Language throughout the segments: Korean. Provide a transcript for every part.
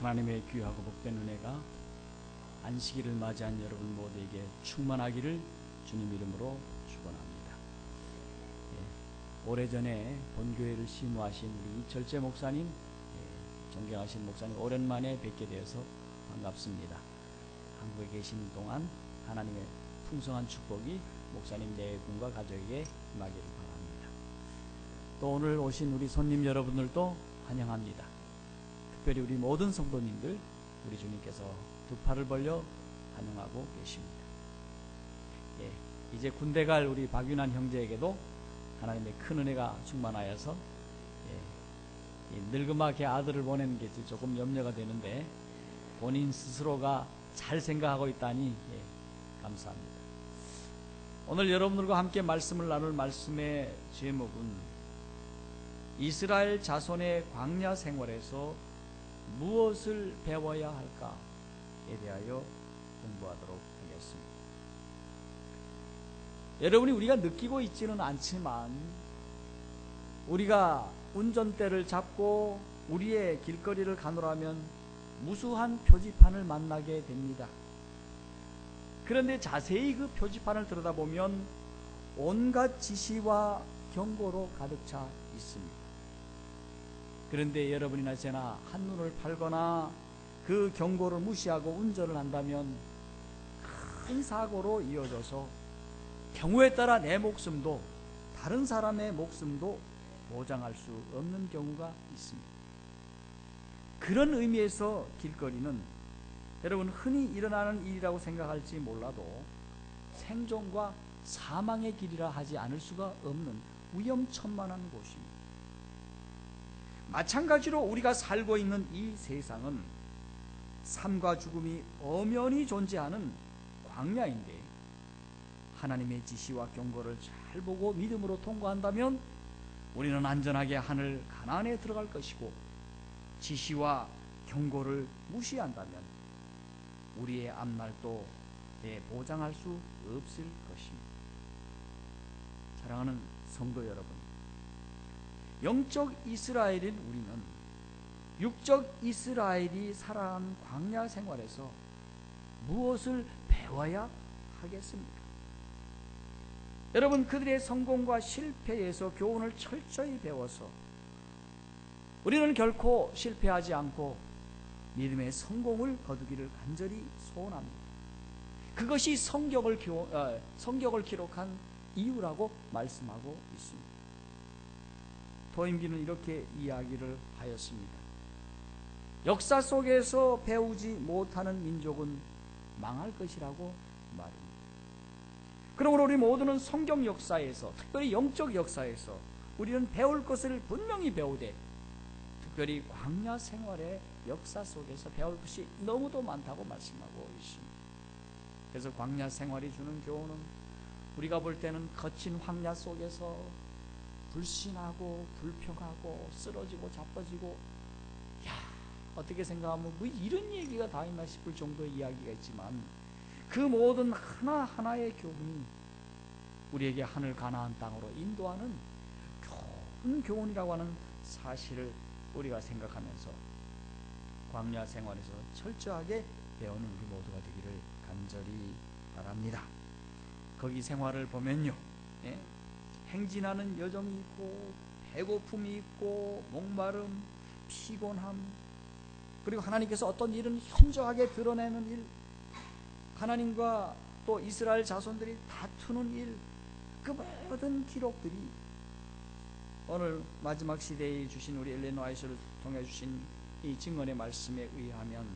하나님의 귀하고 복된 은혜가 안식일을 맞이한 여러분 모두에게 충만하기를 주님 이름으로 축원합니다. 오래전에 본교회를 심우하신 우리 이철재 목사님, 존경하신 목사님 오랜만에 뵙게 되어서 반갑습니다. 한국에 계신 동안 하나님의 풍성한 축복이 목사님 네 분과 가족에게 임하기를 바랍니다. 또 오늘 오신 우리 손님 여러분들도 환영합니다. 특별히 우리 모든 성도님들, 우리 주님께서 두 팔을 벌려 환영하고 계십니다. 이제 군대 갈 우리 박윤환 형제에게도 하나님의 큰 은혜가 충만하여서 늙음하게 아들을 보내는 게 조금 염려가 되는데 본인 스스로가 잘 생각하고 있다니 감사합니다. 오늘 여러분들과 함께 말씀을 나눌 말씀의 제목은 이스라엘 자손의 광야 생활에서 무엇을 배워야 할까에 대하여 공부하도록 하겠습니다. 여러분이 우리가 느끼고 있지는 않지만 우리가 운전대를 잡고 우리의 길거리를 가노라면 무수한 표지판을 만나게 됩니다. 그런데 자세히 그 표지판을 들여다보면 온갖 지시와 경고로 가득 차 있습니다. 그런데 여러분이나 저나 한눈을 팔거나 그 경고를 무시하고 운전을 한다면 큰 사고로 이어져서 경우에 따라 내 목숨도 다른 사람의 목숨도 보장할 수 없는 경우가 있습니다. 그런 의미에서 길거리는 여러분 흔히 일어나는 일이라고 생각할지 몰라도 생존과 사망의 길이라 하지 않을 수가 없는 위험천만한 곳입니다. 마찬가지로 우리가 살고 있는 이 세상은 삶과 죽음이 엄연히 존재하는 광야인데 하나님의 지시와 경고를 잘 보고 믿음으로 통과한다면 우리는 안전하게 하늘 가나안에 들어갈 것이고, 지시와 경고를 무시한다면 우리의 앞날도 보장할 수 없을 것입니다. 사랑하는 성도 여러분, 영적 이스라엘인 우리는 육적 이스라엘이 살아간 광야 생활에서 무엇을 배워야 하겠습니까? 여러분, 그들의 성공과 실패에서 교훈을 철저히 배워서 우리는 결코 실패하지 않고 믿음의 성공을 거두기를 간절히 소원합니다. 그것이 성경을 기록한 이유라고 말씀하고 있습니다. 토임기는 이렇게 이야기를 하였습니다. 역사 속에서 배우지 못하는 민족은 망할 것이라고 말합니다. 그러므로 우리 모두는 성경 역사에서, 특별히 영적 역사에서 우리는 배울 것을 분명히 배우되, 특별히 광야 생활의 역사 속에서 배울 것이 너무도 많다고 말씀하고 있습니다. 그래서 광야 생활이 주는 교훈은 우리가 볼 때는 거친 황야 속에서 불신하고 불평하고 쓰러지고 자빠지고, 어떻게 생각하면 뭐 이런 얘기가 다 있나 싶을 정도의 이야기가 있지만 그 모든 하나하나의 교훈이 우리에게 하늘 가나안 땅으로 인도하는 좋은 교훈이라고 하는 사실을 우리가 생각하면서 광야 생활에서 철저하게 배우는 우리 모두가 되기를 간절히 바랍니다. 거기 생활을 보면요, 행진하는 여정이 있고 배고픔이 있고 목마름, 피곤함, 그리고 하나님께서 어떤 일은 현저하게 드러내는 일, 하나님과 또 이스라엘 자손들이 다투는 일, 그 모든 기록들이 오늘 마지막 시대에 주신 우리 엘렌 화이트를 통해 주신 이 증언의 말씀에 의하면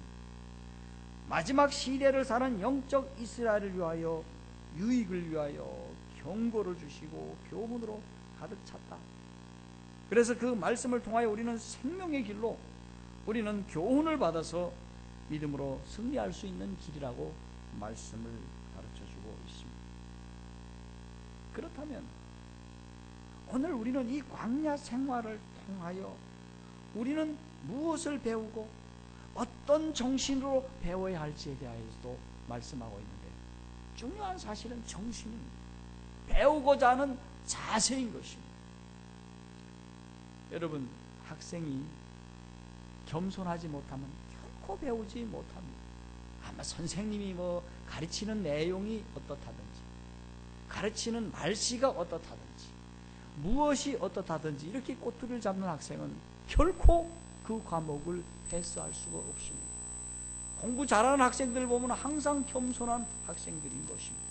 마지막 시대를 사는 영적 이스라엘을 위하여, 유익을 위하여 경고를 주시고 교훈으로 가득 찼다. 그래서 그 말씀을 통하여 우리는 생명의 길로, 우리는 교훈을 받아서 믿음으로 승리할 수 있는 길이라고 말씀을 가르쳐주고 있습니다. 그렇다면 오늘 우리는 이 광야 생활을 통하여 우리는 무엇을 배우고 어떤 정신으로 배워야 할지에 대해서도 말씀하고 있는데, 중요한 사실은 정신입니다. 배우고자 하는 자세인 것입니다. 여러분, 학생이 겸손하지 못하면 결코 배우지 못합니다. 아마 선생님이 뭐 가르치는 내용이 어떻다든지, 가르치는 말씨가 어떻다든지, 무엇이 어떻다든지 이렇게 꼬투리를 잡는 학생은 결코 그 과목을 패스할 수가 없습니다. 공부 잘하는 학생들 보면 항상 겸손한 학생들인 것입니다.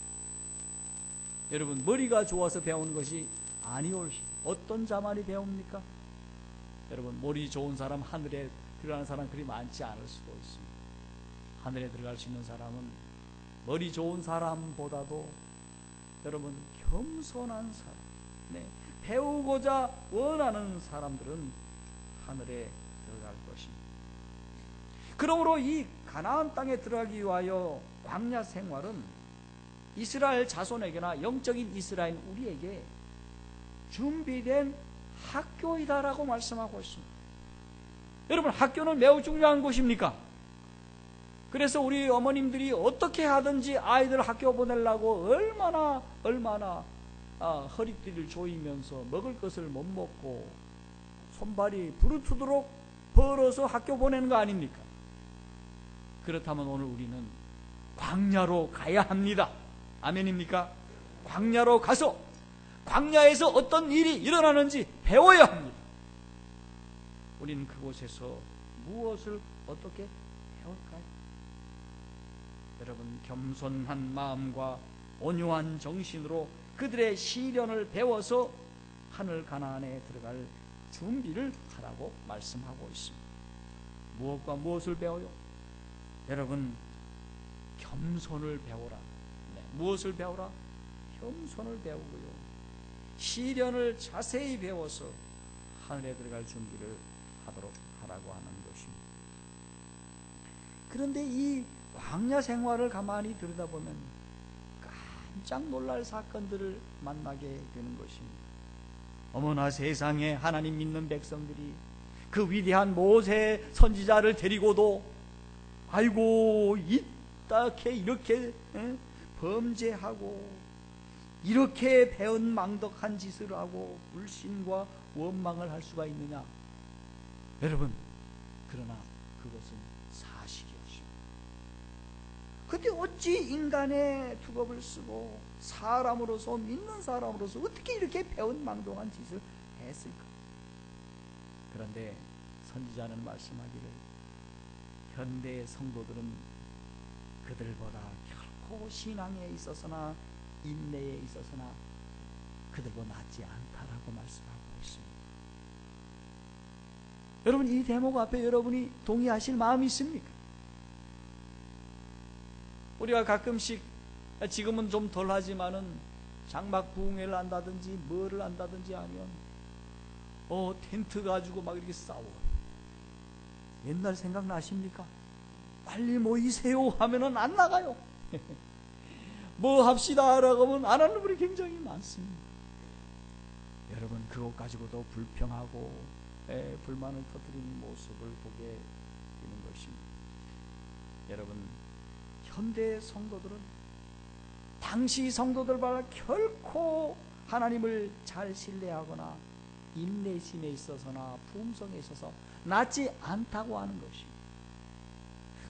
여러분, 머리가 좋아서 배우는 것이 아니올시 어떤 자만이 배웁니까? 여러분, 머리 좋은 사람, 하늘에 들어가는 사람 그리 많지 않을 수도 있습니다. 하늘에 들어갈 수 있는 사람은 머리 좋은 사람보다도 여러분 겸손한 사람, 네, 배우고자 원하는 사람들은 하늘에 들어갈 것입니다. 그러므로 이 가나안 땅에 들어가기 위하여 광야 생활은 이스라엘 자손에게나 영적인 이스라엘 우리에게 준비된 학교이다라고 말씀하고 있습니다. 여러분, 학교는 매우 중요한 곳입니까? 그래서 우리 어머님들이 어떻게 하든지 아이들 학교 보내려고 얼마나 허리띠를 조이면서 먹을 것을 못 먹고 손발이 부르트도록 벌어서 학교 보내는 거 아닙니까? 그렇다면 오늘 우리는 광야로 가야 합니다. 아멘입니까? 광야로 가서 광야에서 어떤 일이 일어나는지 배워야 합니다. 우리는 그곳에서 무엇을 어떻게 배울까요? 여러분, 겸손한 마음과 온유한 정신으로 그들의 시련을 배워서 하늘 가나안에 들어갈 준비를 하라고 말씀하고 있습니다. 무엇과 무엇을 배워요? 여러분, 겸손을 배우라. 네, 무엇을 배우라? 겸손을 배우고요, 시련을 자세히 배워서 하늘에 들어갈 준비를 하도록 하라고 하는 것입니다. 그런데 이 광야 생활을 가만히 들여다보면 깜짝 놀랄 사건들을 만나게 되는 것입니다. 어머나 세상에, 하나님 믿는 백성들이 그 위대한 모세 선지자를 데리고도 아이고 이렇게 범죄하고 이렇게 배은망덕한 짓을 하고 불신과 원망을 할 수가 있느냐? 여러분, 그러나 그것은 사실이었습니다. 근데 어찌 인간의 투법을 쓰고 사람으로서, 믿는 사람으로서 어떻게 이렇게 배은망덕한 짓을 했을까? 그런데 선지자는 말씀하기를 현대의 성도들은 그들보다 결코 신앙에 있어서나 인내에 있어서나 그들보다 낫지 않다라고 말씀하고 있습니다. 여러분, 이 대목 앞에 여러분이 동의하실 마음이 있습니까? 우리가 가끔씩, 지금은 좀 덜하지만은 장막 부흥회를 한다든지 뭐를 한다든지 하면 텐트 가지고 막 이렇게 싸워요. 옛날 생각나십니까? 빨리 모이세요 하면은 안 나가요. 뭐 합시다 라고 하면 안 하는 분이 굉장히 많습니다. 여러분, 그것 가지고도 불평하고 불만을 터뜨리는 모습을 보게 되는 것입니다. 여러분, 현대 성도들은 당시 성도들보다 결코 하나님을 잘 신뢰하거나 인내심에 있어서나 품성에 있어서 낫지 않다고 하는 것입니다.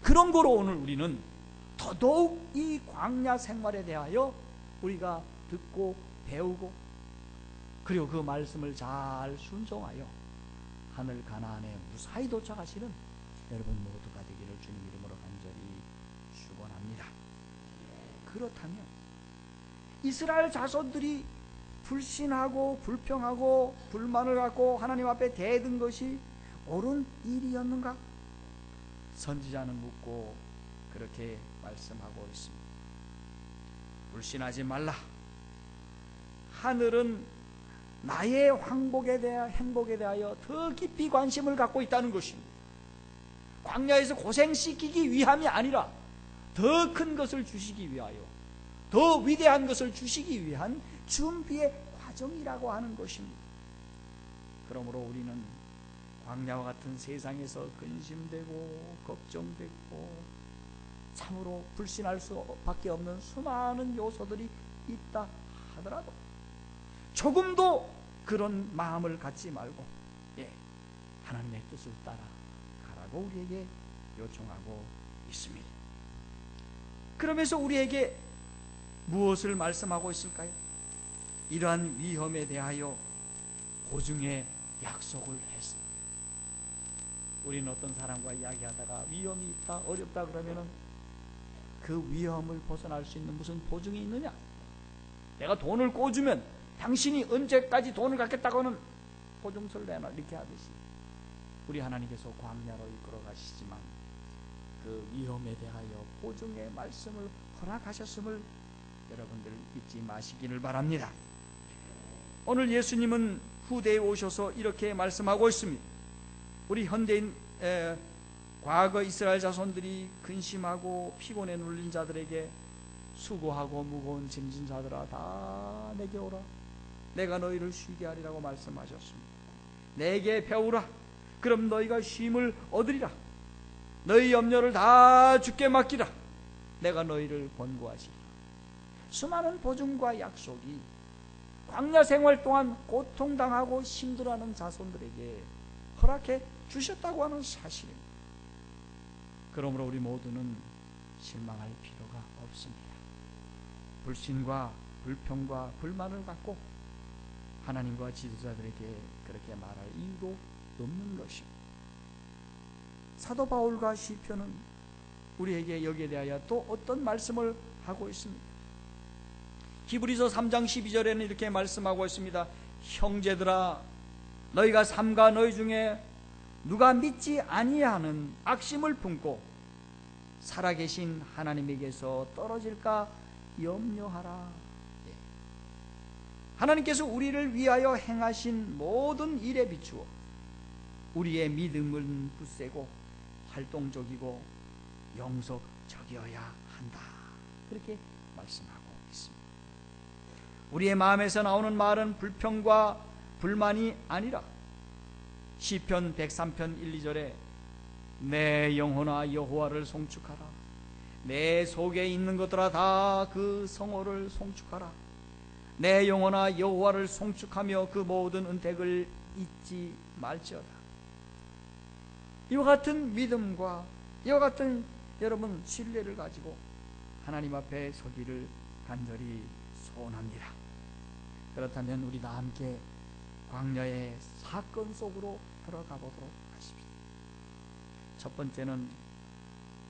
그런 거로 오늘 우리는 더더욱 이 광야 생활에 대하여 우리가 듣고 배우고 그리고 그 말씀을 잘 순종하여 하늘 가나안에 무사히 도착하시는 여러분 모두가 되기를 주님 이름으로 간절히 축원합니다. 그렇다면 이스라엘 자손들이 불신하고 불평하고 불만을 갖고 하나님 앞에 대든 것이 옳은 일이었는가? 선지자는 묻고 그렇게 말씀하고 있습니다. 불신하지 말라. 하늘은 나의 행복에 대하여 더 깊이 관심을 갖고 있다는 것입니다. 광야에서 고생시키기 위함이 아니라 더 큰 것을 주시기 위하여, 더 위대한 것을 주시기 위한 준비의 과정이라고 하는 것입니다. 그러므로 우리는 광야와 같은 세상에서 근심되고 걱정되고 참으로 불신할 수밖에 없는 수많은 요소들이 있다 하더라도 조금도 그런 마음을 갖지 말고 하나님의 뜻을 따라 가라고 우리에게 요청하고 있습니다. 그러면서 우리에게 무엇을 말씀하고 있을까요? 이러한 위험에 대하여 보증의 약속을 했습니다. 우리는 어떤 사람과 이야기하다가 위험이 있다, 어렵다 그러면은 그 위험을 벗어날 수 있는 무슨 보증이 있느냐? 내가 돈을 꿔주면 당신이 언제까지 돈을 갚겠다고는 보증서를 내놔, 이렇게 하듯이 우리 하나님께서 광야로 이끌어 가시지만 그 위험에 대하여 보증의 말씀을 허락하셨음을 여러분들 잊지 마시기를 바랍니다. 오늘 예수님은 후대에 오셔서 이렇게 말씀하고 있습니다. 우리 현대인 과거 이스라엘 자손들이 근심하고 피곤에 눌린 자들에게 수고하고 무거운 짐진 자들아 다 내게 오라, 내가 너희를 쉬게 하리라고 말씀하셨습니다. 내게 배우라, 그럼 너희가 쉼을 얻으리라. 너희 염려를 다 주께 맡기라, 내가 너희를 권고하시리라. 수많은 보증과 약속이 광야 생활 동안 고통당하고 힘들어하는 자손들에게 허락해 주셨다고 하는 사실입니다. 그러므로 우리 모두는 실망할 필요가 없습니다. 불신과 불평과 불만을 갖고 하나님과 지도자들에게 그렇게 말할 이유도 없는 것입니다. 사도 바울과 시편은 우리에게 여기에 대하여 또 어떤 말씀을 하고 있습니다. 히브리서 3장 12절에는 이렇게 말씀하고 있습니다. 형제들아, 너희가 삼가 너희 중에 누가 믿지 아니하는 악심을 품고 살아계신 하나님에게서 떨어질까 염려하라. 하나님께서 우리를 위하여 행하신 모든 일에 비추어 우리의 믿음은 굳세고 활동적이고 영속적이어야 한다, 그렇게 말씀하고 있습니다. 우리의 마음에서 나오는 말은 불평과 불만이 아니라 시편 103편 1, 2절에 내 영혼아 여호와를 송축하라, 내 속에 있는 것들아 다 그 성호를 송축하라, 내 영혼아 여호와를 송축하며 그 모든 은택을 잊지 말지어다. 이와 같은 믿음과 이와 같은 여러분 신뢰를 가지고 하나님 앞에 서기를 간절히 소원합니다. 그렇다면 우리 다 함께 광야의 사건 속으로 들어가 보도록 하십시오. 첫 번째는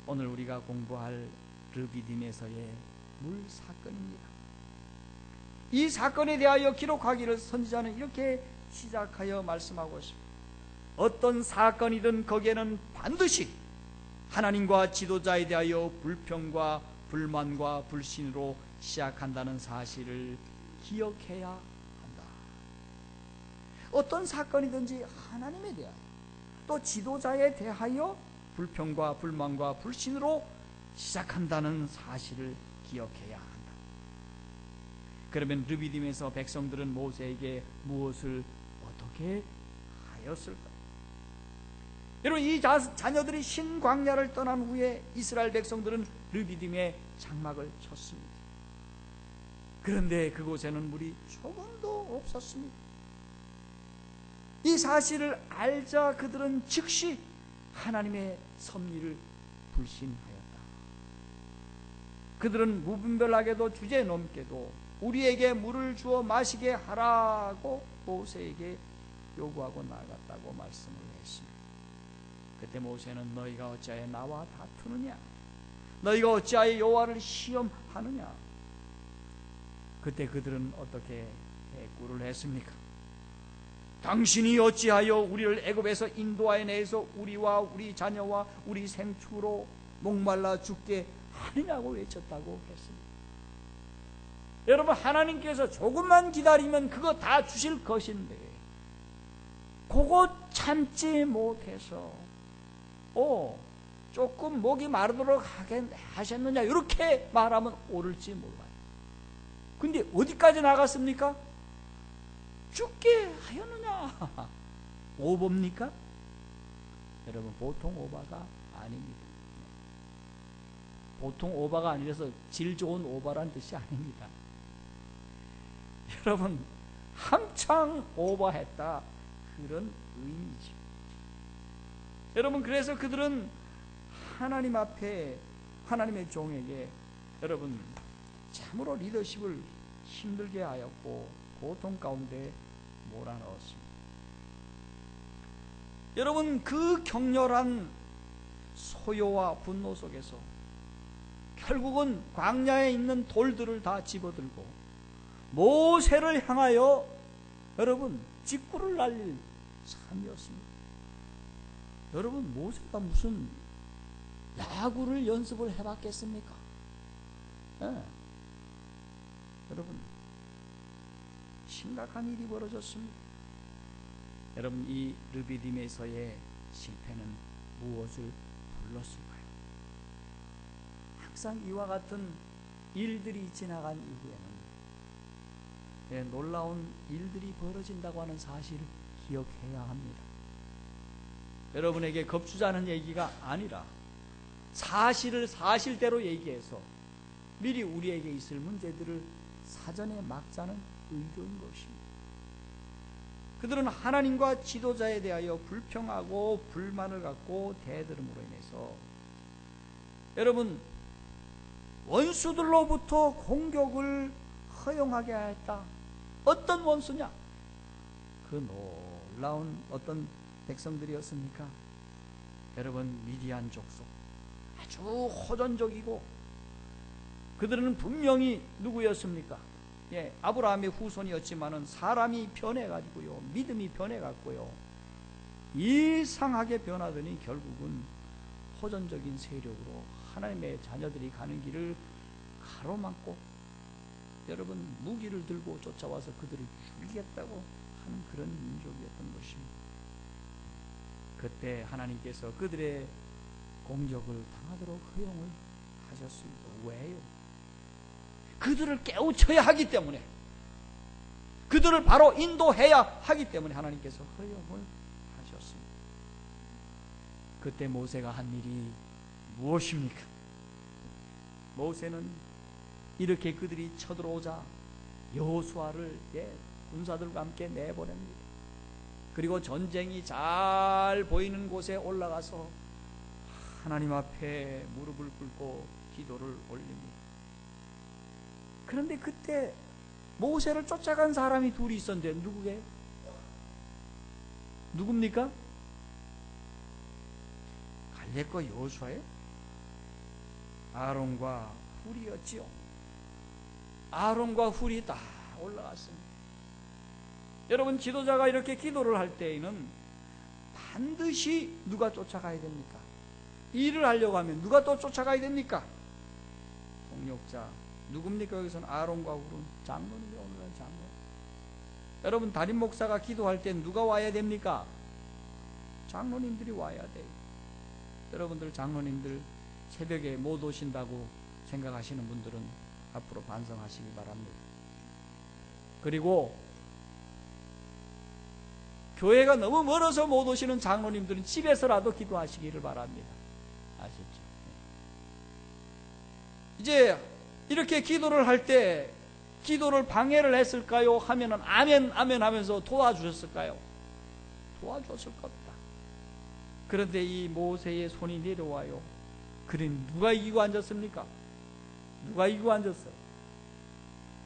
오늘 우리가 공부할 르비딤에서의 물 사건입니다. 이 사건에 대하여 기록하기를 선지자는 이렇게 시작하여 말씀하고 있습니다. 어떤 사건이든 거기에는 반드시 하나님과 지도자에 대하여 불평과 불만과 불신으로 시작한다는 사실을 기억해야 한다. 어떤 사건이든지 하나님에 대하여 또 지도자에 대하여 불평과 불만과 불신으로 시작한다는 사실을 기억해야 한다. 그러면 르비딤에서 백성들은 모세에게 무엇을 어떻게 하였을까? 여러분, 이 자녀들이 신광야를 떠난 후에 이스라엘 백성들은 르비딤에 장막을 쳤습니다. 그런데 그곳에는 물이 조금도 없었습니다. 이 사실을 알자 그들은 즉시 하나님의 섭리를 불신하였다. 그들은 무분별하게도 주제넘게도 우리에게 물을 주어 마시게 하라고 모세에게 요구하고 나갔다고 말씀을 했습니다. 그때 모세는 너희가 어찌하여 나와 다투느냐, 너희가 어찌하여 여호와를 시험하느냐. 그때 그들은 어떻게 대꾸를 했습니까? 당신이 어찌하여 우리를 애굽에서 인도하여 내서 우리와 우리 자녀와 우리 생축으로 목말라 죽게 하느냐고 외쳤다고 했습니다. 여러분, 하나님께서 조금만 기다리면 그거 다 주실 것인데 그거 참지 못해서 조금 목이 마르도록 하셨느냐 이렇게 말하면 옳을지 몰라요. 근데 어디까지 나갔습니까? 죽게 하였느냐. 오버입니까? 여러분, 보통 오바가 아닙니다. 보통 오바가 아니라서 질 좋은 오바란 뜻이 아닙니다. 여러분, 한창 오바했다, 그런 의미죠. 여러분, 그래서 그들은 하나님 앞에 하나님의 종에게 여러분 참으로 리더십을 힘들게 하였고 고통 가운데 몰아넣었습니다. 여러분 그 격렬한 소요와 분노 속에서 결국은 광야에 있는 돌들을 다 집어들고 모세를 향하여 여러분 직구를 날릴 삶이었습니다. 여러분 모세가 무슨 야구를 연습을 해봤겠습니까? 네. 여러분 심각한 일이 벌어졌습니다. 여러분 이 르비딤에서의 실패는 무엇을 불렀을까요? 항상 이와 같은 일들이 지나간 이후에는 놀라운 일들이 벌어진다고 하는 사실을 기억해야 합니다. 여러분에게 겁주자는 얘기가 아니라 사실을 사실대로 얘기해서 미리 우리에게 있을 문제들을 사전에 막자는 의도인 것입니다. 그들은 하나님과 지도자에 대하여 불평하고 불만을 갖고 대들음으로 인해서 여러분 원수들로부터 공격을 허용하게 하였다. 어떤 원수냐? 그 놀라운 어떤 백성들이었습니까? 여러분 미디안 족속, 아주 호전적이고 그들은 분명히 누구였습니까? 아브라함의 후손이었지만은 사람이 변해가지고요, 믿음이 변해갔고요, 이상하게 변하더니 결국은 호전적인 세력으로 하나님의 자녀들이 가는 길을 가로막고 여러분 무기를 들고 쫓아와서 그들을 죽이겠다고 하는 그런 민족이었던 것입니다. 그때 하나님께서 그들의 공격을 당하도록 허용을 하셨습니다. 왜요? 그들을 깨우쳐야 하기 때문에, 그들을 바로 인도해야 하기 때문에 하나님께서 허용을 하셨습니다. 그때 모세가 한 일이 무엇입니까? 모세는 이렇게 그들이 쳐들어오자 여호수아를 군사들과 함께 내보냅니다. 그리고 전쟁이 잘 보이는 곳에 올라가서 하나님 앞에 무릎을 꿇고 기도를 올립니다. 그런데 그때 모세를 쫓아간 사람이 둘이 있었는데 누구게? 누굽니까? 갈렙과 여호수아예요? 아론과 훌이었지요. 아론과 훌이 다 올라갔습니다. 여러분 지도자가 이렇게 기도를 할 때에는 반드시 누가 쫓아가야 됩니까? 일을 하려고 하면 누가 또 쫓아가야 됩니까? 동력자 누굽니까? 여기서는 아론과 훌은 장로님이 오늘날 장로. 여러분 담임 목사가 기도할 때 누가 와야 됩니까? 장로님들이 와야 돼요. 여러분들 장로님들 새벽에 못 오신다고 생각하시는 분들은 앞으로 반성하시기 바랍니다. 그리고 교회가 너무 멀어서 못 오시는 장로님들은 집에서라도 기도하시기를 바랍니다. 아시죠? 이제 이렇게 기도를 할 때 기도를 방해를 했을까요? 하면은 아멘 아멘 하면서 도와주셨을까요? 도와줬을 겁니다. 그런데 이 모세의 손이 내려와요. 그래 누가 이기고 앉았습니까? 누가 이기고 앉았어요?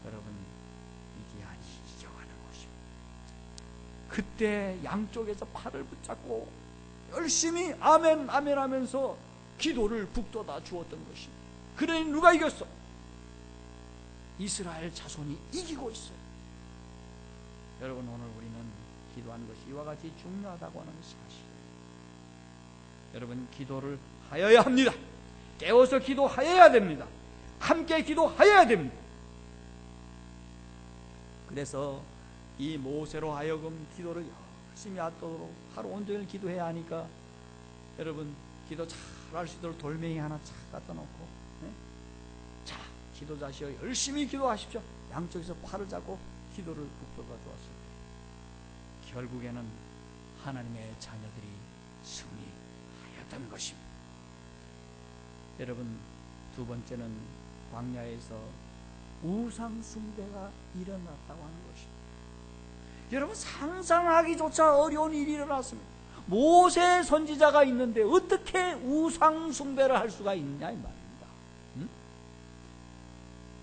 여러분 미디안이 이겨가는 것입니다. 그때 양쪽에서 팔을 붙잡고 열심히 아멘 아멘 하면서 기도를 북돋아 주었던 것입니다. 그러니 누가 이겼어? 이스라엘 자손이 이기고 있어요. 여러분 오늘 우리는 기도하는 것이 이와 같이 중요하다고 하는 사실이에요. 여러분 기도를 하여야 합니다. 깨워서 기도하여야 됩니다. 함께 기도하여야 됩니다. 그래서 이 모세로 하여금 기도를 열심히 하도록 하루 온종일 기도해야 하니까 여러분 기도 잘 할 수 있도록 돌멩이 하나 착 갖다 놓고 자 기도자시여 열심히 기도하십시오. 양쪽에서 팔을 잡고 기도를 북돋아 주었을 때 결국에는 하나님의 자녀들이 승리하였던 것입니다. 여러분 두 번째는 광야에서 우상 숭배가 일어났다고 하는 것입니다. 여러분 상상하기조차 어려운 일이 일어났습니다. 모세 선지자가 있는데 어떻게 우상 숭배를 할 수가 있느냐 이 말입니다. 응?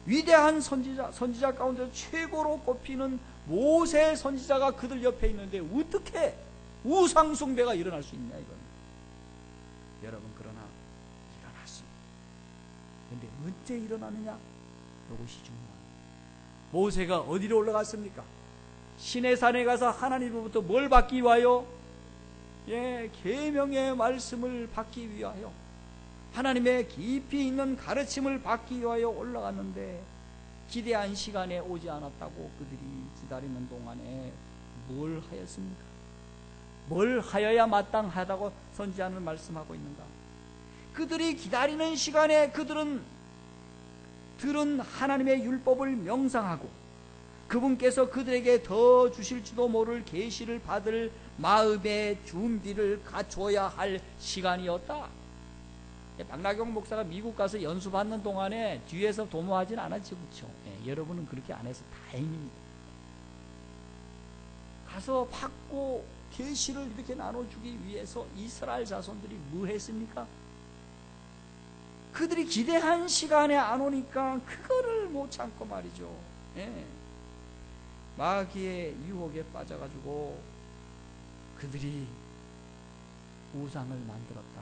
위대한 선지자 가운데 최고로 꼽히는 모세 선지자가 그들 옆에 있는데 어떻게 우상 숭배가 일어날 수 있냐 이겁니다. 여러분, 그러나 일어났습니다. 그런데 언제 일어나느냐? 이것이 중요합니다. 모세가 어디로 올라갔습니까? 시내산에 가서 하나님으로부터 뭘 받기 위하여? 계명의 말씀을 받기 위하여, 하나님의 깊이 있는 가르침을 받기 위하여 올라갔는데 기대한 시간에 오지 않았다고 그들이 기다리는 동안에 뭘 하였습니까? 뭘 하여야 마땅하다고 선지자는 말씀하고 있는가? 그들이 기다리는 시간에 그들은 들은 하나님의 율법을 명상하고 그분께서 그들에게 더 주실지도 모를 계시를 받을 마음의 준비를 갖춰야 할 시간이었다. 박나경 목사가 미국 가서 연수받는 동안에 뒤에서 도모하진 않았지, 그렇죠? 여러분은 그렇게 안 해서 다행입니다. 가서 받고 계시를 이렇게 나눠주기 위해서 이스라엘 자손들이 뭐 했습니까? 그들이 기대한 시간에 안 오니까 그거를 못 참고 말이죠. 마귀의 유혹에 빠져가지고 그들이 우상을 만들었다.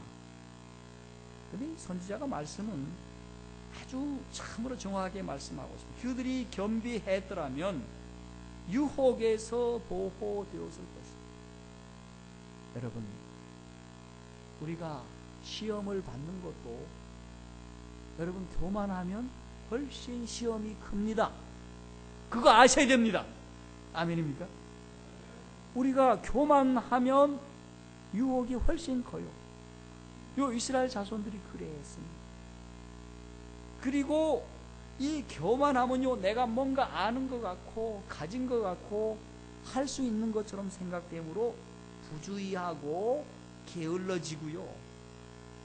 근데 선지자가 말씀은 아주 참으로 정확하게 말씀하고 있습니다. 그들이 겸비했더라면 유혹에서 보호되었을 것입니다. 여러분, 우리가 시험을 받는 것도 여러분 교만하면 훨씬 시험이 큽니다. 그거 아셔야 됩니다. 아멘입니까? 우리가 교만하면 유혹이 훨씬 커요. 요 이스라엘 자손들이 그래했습니다. 그리고 이 교만하면요, 내가 뭔가 아는 것 같고 가진 것 같고 할 수 있는 것처럼 생각되므로 부주의하고 게을러지고요,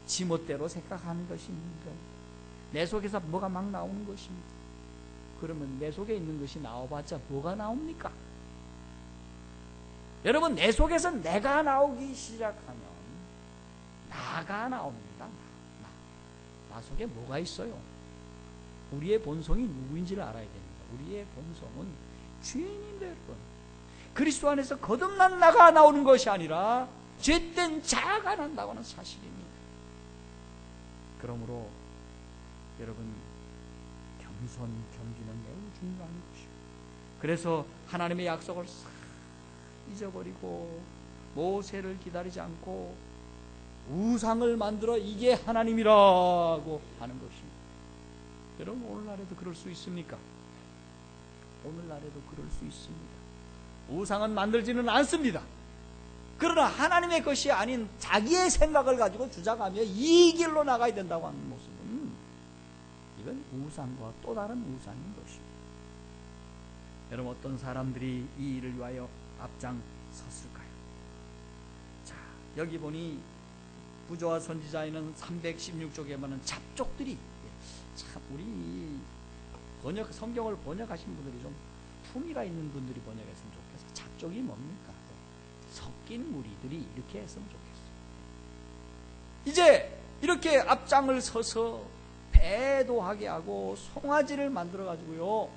지멋대로 생각하는 것입니다. 내 속에서 뭐가 막 나오는 것입니다. 그러면 내 속에 있는 것이 나와봤자 뭐가 나옵니까? 여러분, 내 속에서 내가 나오기 시작하면 나가 나옵니다. 나 속에 뭐가 있어요? 우리의 본성이 누구인지를 알아야 됩니다. 우리의 본성은 죄인인데, 여러분, 그리스도 안에서 거듭난 나가 나오는 것이 아니라 죄된 자가 난다고 하는 사실입니다. 그러므로 여러분, 겸손경기는 매우 중요한 것이고, 그래서 하나님의 약속을 싹 잊어버리고 모세를 기다리지 않고 우상을 만들어 이게 하나님이라고 하는 것입니다. 여러분, 오늘날에도 그럴 수 있습니까? 오늘날에도 그럴 수 있습니다. 우상은 만들지는 않습니다. 그러나 하나님의 것이 아닌 자기의 생각을 가지고 주장하며 이 길로 나가야 된다고 하는 모습은 이건 우상과 또 다른 우상인 것입니다. 여러분, 어떤 사람들이 이 일을 위하여 앞장섰을까요? 자, 여기 보니 부조와 선지자에는 316쪽에 많은 잡족들이, 참 우리 성경을 번역하신 분들이 좀 품위가 있는 분들이 번역했으면 좋겠어요. 잡족이 뭡니까? 섞인 무리들이 이렇게 했으면 좋겠어요. 이제 이렇게 앞장을 서서 배도하게 하고 송아지를 만들어 가지고요,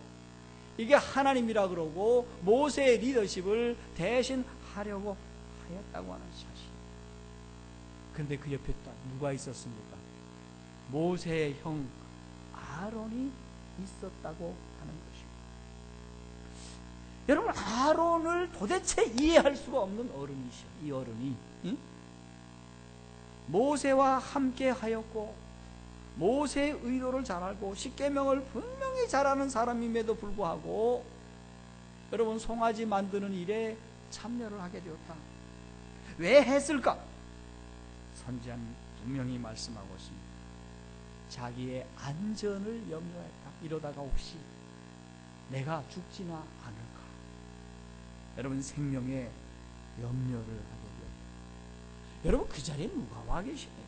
이게 하나님이라 그러고 모세의 리더십을 대신 하려고 하였다고 하는 사실. 그런데 그 옆에 누가 있었습니까? 모세의 형 아론이 있었다고 하는 것입니다. 여러분, 아론을 도대체 이해할 수가 없는 어른이시여. 이 어른이 모세와 함께 하였고 모세의 의도를 잘 알고 십계명을 분명히 잘 아는 사람임에도 불구하고 여러분, 송아지 만드는 일에 참여를 하게 되었다. 왜 했을까? 선지자는 분명히 말씀하고 있습니다. 자기의 안전을 염려했다. 이러다가 혹시 내가 죽지나 않을까? 여러분, 생명에 염려를 하게 되었다. 여러분, 그 자리에 누가 와 계십니까?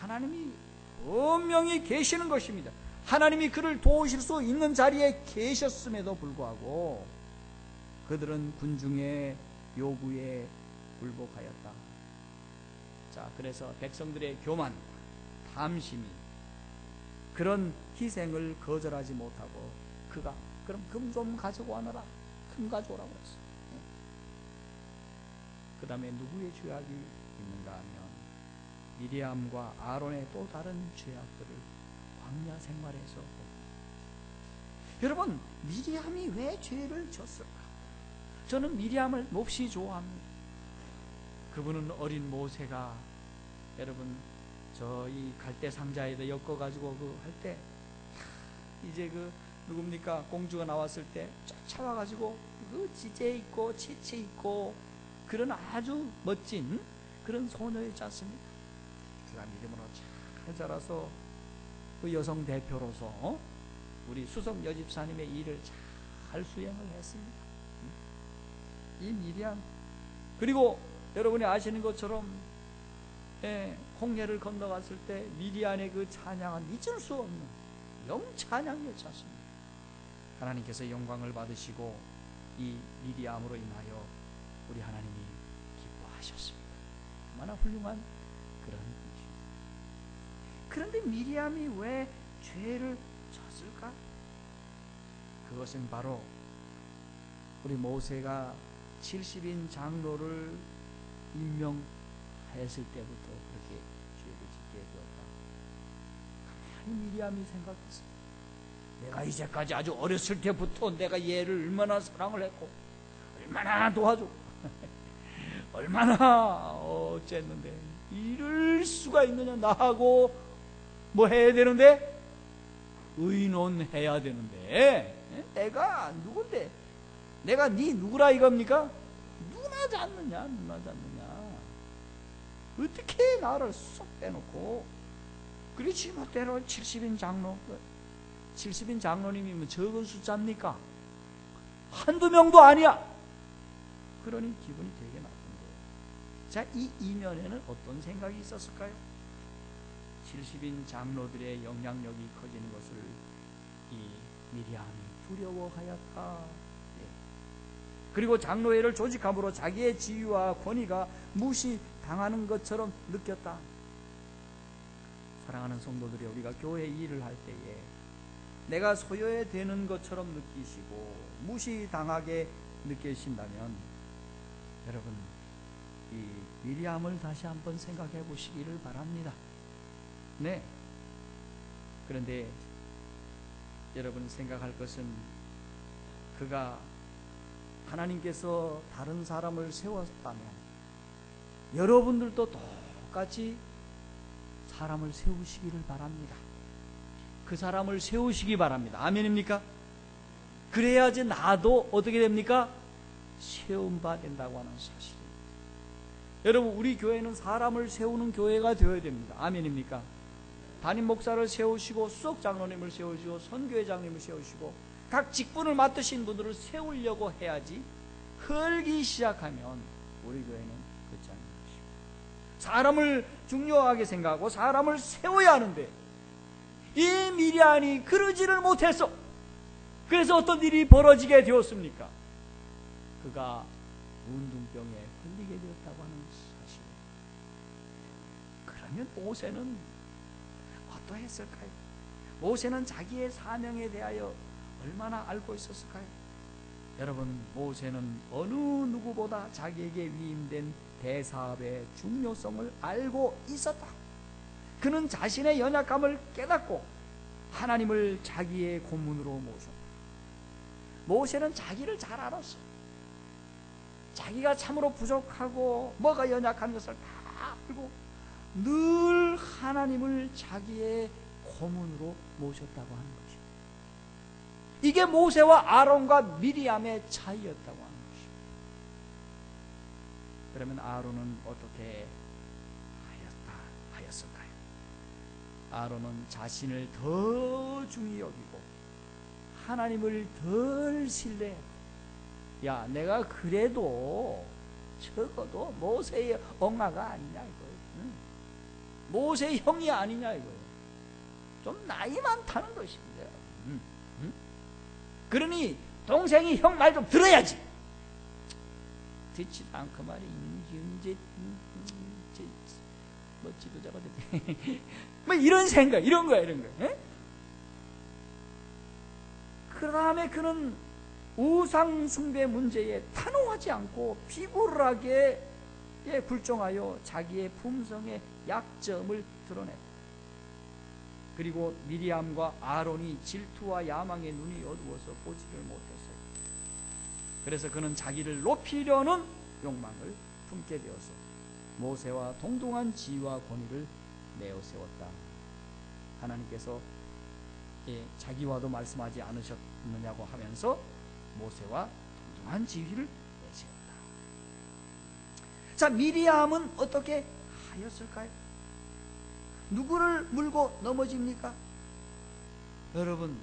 하나님이 분명히 계시는 것입니다. 하나님이 그를 도우실 수 있는 자리에 계셨음에도 불구하고 그들은 군중의 요구에 굴복하였다. 자, 그래서 백성들의 교만, 탐심이 그런 희생을 거절하지 못하고 그가 그럼 금 좀 가지고 와너라. 금 가져오라고 했어. 그 다음에 누구의 죄악이 있는가 하면 미리암과 아론의 또 다른 죄악들을 광야 생활에서 봅니다. 여러분, 미리암이 왜 죄를 졌을까? 저는 미리암을 몹시 좋아합니다. 그분은 어린 모세가 여러분 저희 갈대 상자에다 엮어가지고 그 할 때 이제 그 누굽니까 공주가 나왔을 때 쫓아와가지고 그 지제 있고 치치 있고 그런 아주 멋진 그런 소녀였지 않습니까? 그가 믿음으로 잘 자라서 그 여성 대표로서 우리 수석 여집사님의 일을 잘 수행을 했습니다. 이 미리암, 그리고 여러분이 아시는 것처럼 홍해를 건너갔을 때 미리암의 그 찬양은 잊을 수 없는 영찬양이었지 않습니까? 하나님께서 영광을 받으시고 이 미리암으로 인하여 우리 하나님이 기뻐하셨습니다. 얼마나 훌륭한 그런 분이십니다. 그런데 미리암이 왜 죄를 졌을까? 그것은 바로 우리 모세가 70인 장로를 임명하였을 때부터 그렇게 죄를 짓게 되었다. 가만히 미리암이 생각했습니다. 내가 이제까지 아주 어렸을 때부터 내가 얘를 얼마나 사랑을 했고 얼마나 도와주고 얼마나 어쨌는데 이럴 수가 있느냐. 나하고 뭐 해야 되는데? 의논해야 되는데 내가 누군데? 내가 네 누구라 이겁니까? 누나지 않느냐? 어떻게 나를 쏙 빼놓고 그리 지멋대로 70인 장로 70인 장로님이면 적은 숫자입니까? 한두 명도 아니야. 그러니 기분이 되게 나쁜데, 자, 이 이면에는 어떤 생각이 있었을까요? 70인 장로들의 영향력이 커지는 것을 이 미리암이 두려워하였다. 그리고 장로회를 조직함으로 자기의 지위와 권위가 무시당하는 것처럼 느꼈다. 사랑하는 성도들이, 우리가 교회 일을 할 때에 내가 소요되는 것처럼 느끼시고 무시당하게 느끼신다면 여러분, 이 미리암을 다시 한번 생각해 보시기를 바랍니다. 네. 그런데 여러분 생각할 것은, 그가 하나님께서 다른 사람을 세웠다면 여러분들도 똑같이 사람을 세우시기를 바랍니다. 그 사람을 세우시기 바랍니다. 아멘입니까? 그래야지 나도 어떻게 됩니까? 세움받 된다고 하는 사실입니다. 여러분, 우리 교회는 사람을 세우는 교회가 되어야 됩니다. 아멘입니까? 담임 목사를 세우시고 수석 장로님을 세우시고 선교회장님을 세우시고 각 직분을 맡으신 분들을 세우려고 해야지, 헐기 시작하면 우리 교회는 그렇지 않은 것입니다. 사람을 중요하게 생각하고 사람을 세워야 하는데 이 미리암이 그러지를 못했어. 그래서 어떤 일이 벌어지게 되었습니까? 그가 운동병에 걸리게 되었다고 하는 사실입니다. 그러면 모세는 어떠했을까요? 모세는 자기의 사명에 대하여 얼마나 알고 있었을까요? 여러분, 모세는 어느 누구보다 자기에게 위임된 대사업의 중요성을 알고 있었다. 그는 자신의 연약함을 깨닫고 하나님을 자기의 고문으로 모셨다. 모세는 자기를 잘 알았어. 자기가 참으로 부족하고 뭐가 연약한 것을 다 알고 늘 하나님을 자기의 고문으로 모셨다고 하는 것입니다. 이게 모세와 아론과 미리암의 차이였다고 하는 것입니다. 그러면 아론은 어떻게 하였을까요? 아론은 자신을 더 중히 여기고 하나님을 덜 신뢰했고, 야, 내가 그래도 적어도 모세의 엄마가 아니냐 이거예요. 모세의 형이 아니냐 이거예요. 좀 나이 많다는 것입니다. 그러니 동생이 형 말 좀 들어야지. 듣지도 않고 말이야. 이제 뭐 지도자가 되지. 뭐 이런 생각, 이런 거야. 그 다음에 그는 우상숭배 문제에 단호하지 않고 비굴하게 굴종하여 자기의 품성의 약점을 드러냈다. 그리고 미리암과 아론이 질투와 야망의 눈이 어두워서 보지를 못했어요. 그래서 그는 자기를 높이려는 욕망을 품게 되어서 모세와 동등한 지위와 권위를 내어세웠다. 하나님께서 자기와도 말씀하지 않으셨느냐고 하면서 모세와 동등한 지위를 내세웠다. 자, 미리암은 어떻게 하였을까요? 누구를 물고 넘어집니까? 여러분,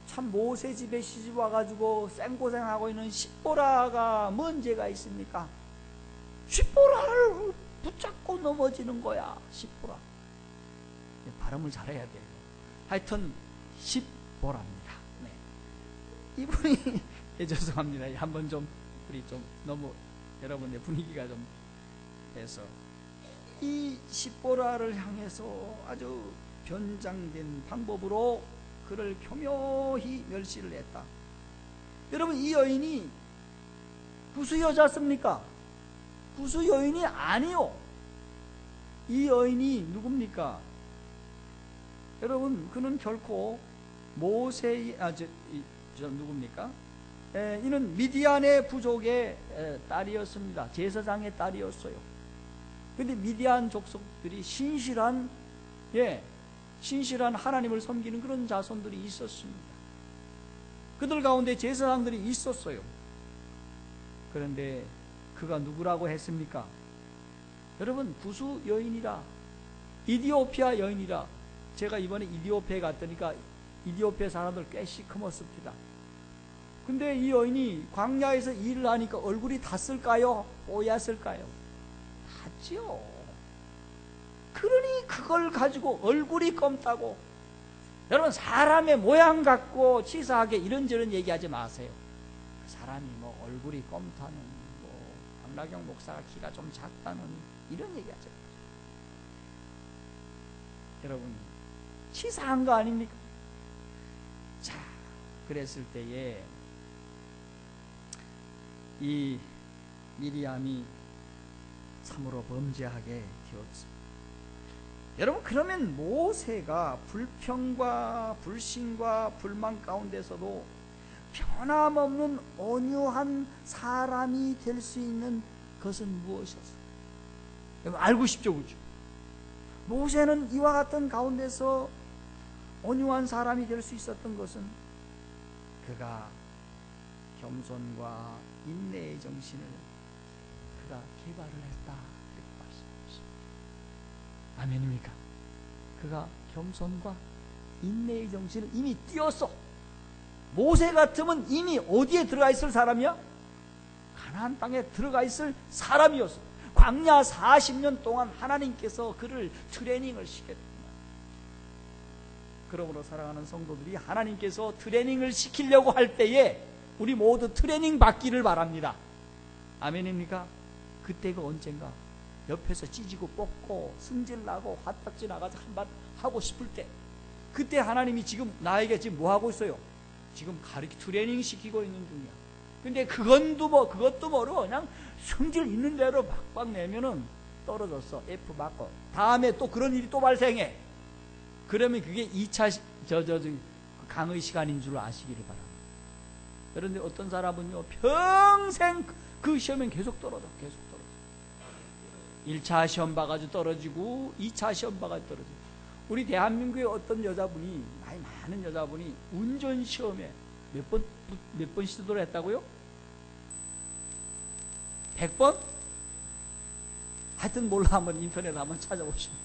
참 모세 집에 시집 와가지고 생고생하고 있는 십보라가 뭔 죄가 있습니까? 십보라를 붙잡고 넘어지는 거야. 십보라. 발음을 잘해야 돼요. 하여튼 십보라입니다. 네. 이분이 죄송합니다. 한번 좀 우리 좀 너무 여러분의 분위기가 좀 해서 이 십보라를 향해서 아주 변장된 방법으로 그를 교묘히 멸시를 했다. 여러분, 이 여인이 부수 여자습니까? 부수 여인이 아니요. 이 여인이 누굽니까? 여러분, 그는 결코 모세의 누굽니까? 이는 미디안의 부족의 딸이었습니다. 제사장의 딸이었어요. 근데 미디안 족속들이 신실한 하나님을 섬기는 그런 자손들이 있었습니다. 그들 가운데 제사장들이 있었어요. 그런데 그가 누구라고 했습니까? 여러분, 부수 여인이라, 이디오피아 여인이라. 제가 이번에 이디오피아에 갔더니까 이디오피아 사람들 꽤 시커멓습니다. 근데 이 여인이 광야에서 일을 하니까 얼굴이 탔을까요? 뽀얗을까요? 탔지요. 그러니 그걸 가지고 얼굴이 검다고, 여러분, 사람의 모양 갖고 치사하게 이런저런 얘기하지 마세요. 사람이 뭐 얼굴이 검다는, 뭐 박나경 목사가 키가 좀 작다는 이런 얘기하죠. 여러분, 치사한 거 아닙니까? 자, 그랬을 때에 이 미리암이 참으로 범죄하게 되었습니다. 여러분, 그러면 모세가 불평과 불신과 불만 가운데서도 변함없는 온유한 사람이 될 수 있는 것은 무엇이었어요? 여러분, 알고 싶죠, 그죠? 모세는 이와 같은 가운데서 온유한 사람이 될 수 있었던 것은 그가 겸손과 인내의 정신을 그가 개발을 했다, 이렇게 말씀하십니다. 아멘입니까? 그가 겸손과 인내의 정신을 이미 띄었어. 모세 같으면 이미 어디에 들어가 있을 사람이야? 가나안 땅에 들어가 있을 사람이었어. 광야 40년 동안 하나님께서 그를 트레이닝을 시켰습니다. 그러므로 사랑하는 성도들이 하나님께서 트레이닝을 시키려고 할 때에 우리 모두 트레이닝 받기를 바랍니다. 아멘입니까? 그때가 언젠가 옆에서 찢고 뽑고 승질나고 화딱지 나가서 한번 하고 싶을 때, 그때 하나님이 지금 나에게 지금 뭐 하고 있어요? 지금 트레이닝 시키고 있는 중이야. 근데 그것도 모르고 그냥 성질 있는 대로 박박 내면은 떨어졌어. F 맞고. 다음에 또 그런 일이 또 발생해. 그러면 그게 2차 강의 시간인 줄 아시기를 바랍니다. 그런데 어떤 사람은요, 평생 그 시험엔 계속 떨어져. 1차 시험 봐가지고 떨어지고 2차 시험 봐가지고 떨어지고. 우리 대한민국의 어떤 여자분이, 나이 많은 여자분이 운전 시험에 몇 번 시도를 했다고요? 100번? 하여튼 몰라, 한번 인터넷 한번 찾아보시면.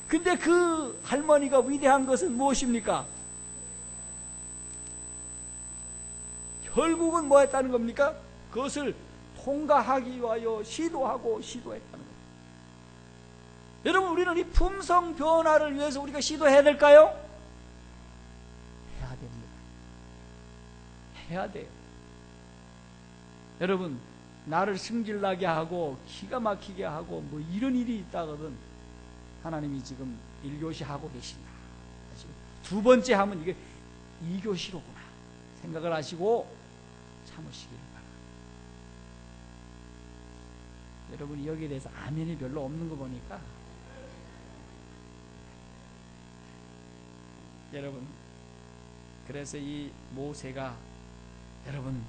근데 그 할머니가 위대한 것은 무엇입니까? 결국은 뭐 했다는 겁니까? 그것을 통과하기 위하여 시도하고 시도했다는 겁니다. 여러분, 우리는 이 품성 변화를 위해서 우리가 시도해야 될까요? 해야 됩니다. 해야 돼요. 여러분, 나를 승질나게 하고 기가 막히게 하고 뭐 이런 일이 있다거든 하나님이 지금 1교시 하고 계신다. 두 번째 하면 이게 2교시로구나 생각을 하시고 참으시기를 바랍니다. 여러분, 여기에 대해서 아멘이 별로 없는 거 보니까 여러분, 그래서 이 모세가 여러분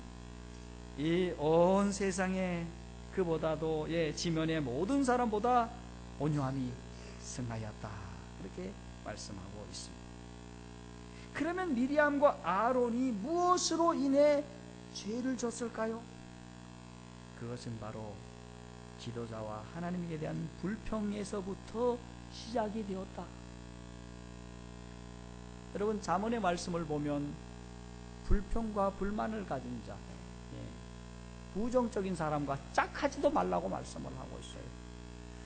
이 온 세상에 그보다도 지면의 모든 사람보다 온유함이 승하였다, 그렇게 말씀하고 있습니다. 그러면 미리암과 아론이 무엇으로 인해 죄를 졌을까요? 그것은 바로 지도자와 하나님에 대한 불평에서부터 시작이 되었다. 여러분, 잠언의 말씀을 보면 불평과 불만을 가진 자, 부정적인 사람과 짝하지도 말라고 말씀을 하고 있어요.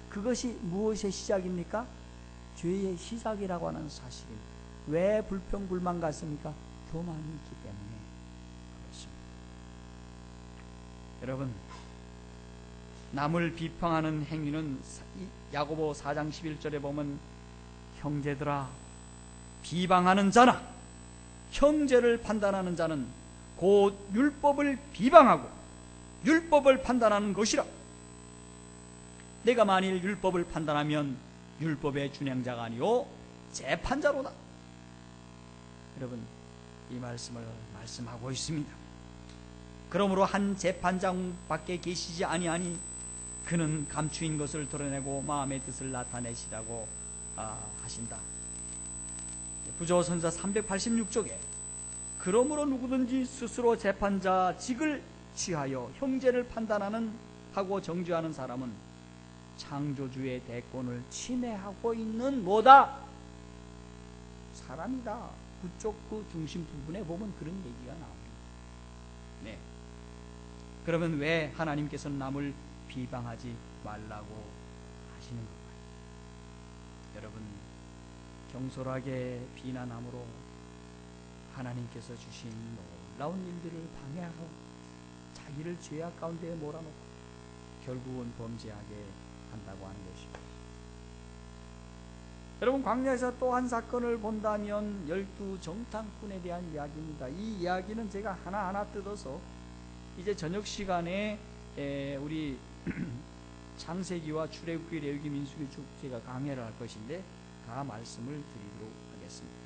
그것이 무엇의 시작입니까? 죄의 시작이라고 하는 사실입니다. 왜 불평, 불만 같습니까? 교만이 있기 때문에 그렇습니다. 여러분, 남을 비평하는 행위는 야고보 4장 11절에 보면 형제들아, 비방하는 자나 형제를 판단하는 자는 곧 율법을 비방하고 율법을 판단하는 것이라. 내가 만일 율법을 판단하면 율법의 준행자가 아니요 재판자로다. 여러분, 이 말씀을 말씀하고 있습니다. 그러므로 한 재판장밖에 계시지 아니하니 그는 감추인 것을 드러내고 마음의 뜻을 나타내시라고 하신다. 부조선서 386쪽에 그러므로 누구든지 스스로 재판자 직을 취하여 형제를 판단하는 하고 정죄하는 사람은 창조주의 대권을 침해하고 있는 뭐다? 사람이다. 그쪽 그 중심 부분에 보면 그런 얘기가 나옵니다. 네. 그러면 왜 하나님께서는 남을 비방하지 말라고 하시는 건가요? 여러분, 경솔하게 비난함으로 하나님께서 주신 놀라운 일들을 방해하고 자기를 죄악 가운데 몰아넣고 결국은 범죄하게 한다고 하는 것입니다. 여러분, 광야에서 또 한 사건을 본다면 12정탐꾼에 대한 이야기입니다. 이 이야기는 제가 하나하나 뜯어서 이제 저녁 시간에 우리 창세기와 출애굽기, 레위기, 민수기 쭉 제가 강해를 할 것인데 다 말씀을 드리도록 하겠습니다.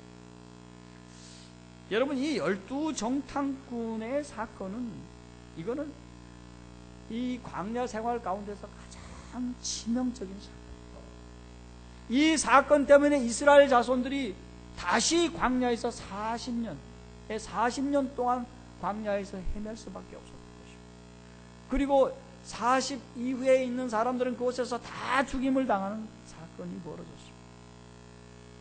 여러분, 이 12정탐꾼의 사건은 이거는 이 광야 생활 가운데서 가장 치명적인 사건입니다. 이 사건 때문에 이스라엘 자손들이 다시 광야에서 40년 동안 광야에서 헤맬 수밖에 없었던 것입니다. 그리고 40 이후에 있는 사람들은 그곳에서 다 죽임을 당하는 사건이 벌어졌습니다.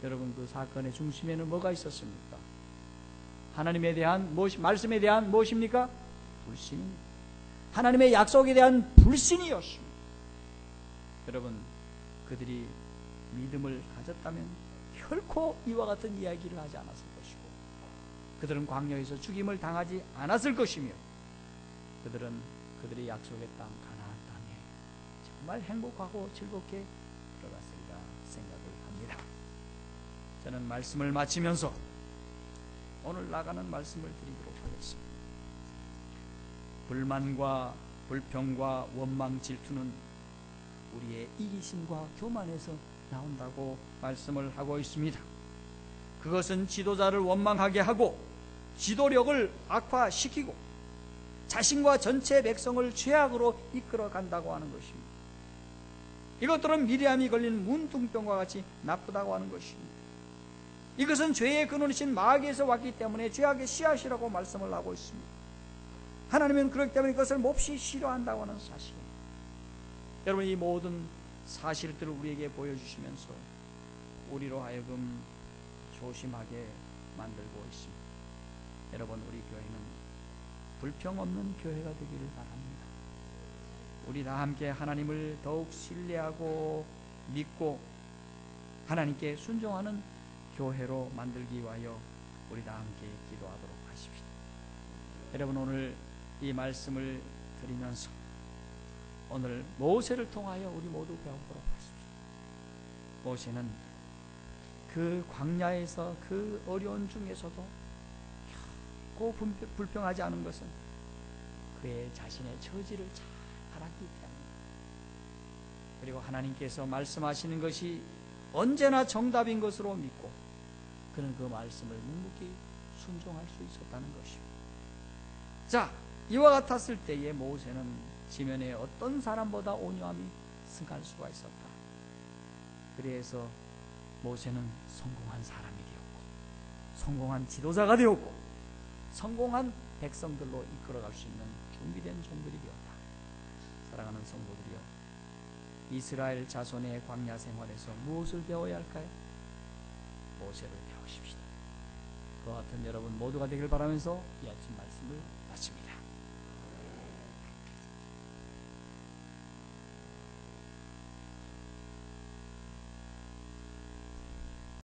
여러분, 그 사건의 중심에는 뭐가 있었습니까? 하나님에 대한 말씀에 대한 무엇입니까? 불신입니다. 하나님의 약속에 대한 불신이었습니다. 여러분, 그들이 믿음을 가졌다면 결코 이와 같은 이야기를 하지 않았을 것이고 그들은 광야에서 죽임을 당하지 않았을 것이며 그들은 그들의 약속의 땅 가나안 땅에 정말 행복하고 즐겁게 들어갔으리라 생각을 합니다. 저는 말씀을 마치면서 오늘 나가는 말씀을 드리도록 하겠습니다. 불만과 불평과 원망, 질투는 우리의 이기심과 교만에서 나온다고 말씀을 하고 있습니다. 그것은 지도자를 원망하게 하고 지도력을 악화시키고 자신과 전체 백성을 죄악으로 이끌어 간다고 하는 것입니다. 이것들은 미리암이 걸린 문둥병과 같이 나쁘다고 하는 것입니다. 이것은 죄의 근원이신 마귀에서 왔기 때문에 죄악의 씨앗이라고 말씀을 하고 있습니다. 하나님은 그렇기 때문에 이것을 몹시 싫어한다고 하는 사실입니다. 여러분, 이 모든 사실들을 우리에게 보여주시면서 우리로 하여금 조심하게 만들고 있습니다. 여러분, 우리 교회는 불평 없는 교회가 되기를 바랍니다. 우리 다 함께 하나님을 더욱 신뢰하고 믿고 하나님께 순종하는 교회로 만들기 위하여 우리 다 함께 기도하도록 하십시오. 여러분, 오늘 이 말씀을 드리면서 오늘 모세를 통하여 우리 모두 배워보도록 하십시오. 모세는 그 광야에서 그 어려운 중에서도 결코 불평하지 않은 것은 그의 자신의 처지를 잘 알았기 때문입니다. 그리고 하나님께서 말씀하시는 것이 언제나 정답인 것으로 믿고 그는 그 말씀을 묵묵히 순종할 수 있었다는 것입니다. 자, 이와 같았을 때에 모세는 지면에 어떤 사람보다 온유함이 승할 수가 있었다. 그래서 모세는 성공한 사람이 되었고 성공한 지도자가 되었고 성공한 백성들로 이끌어갈 수 있는 준비된 종들이 되었다. 사랑하는 성도들이여, 이스라엘 자손의 광야 생활에서 무엇을 배워야 할까요? 모세를 배우십시다. 그와 같은 여러분 모두가 되길 바라면서 이 아침 말씀을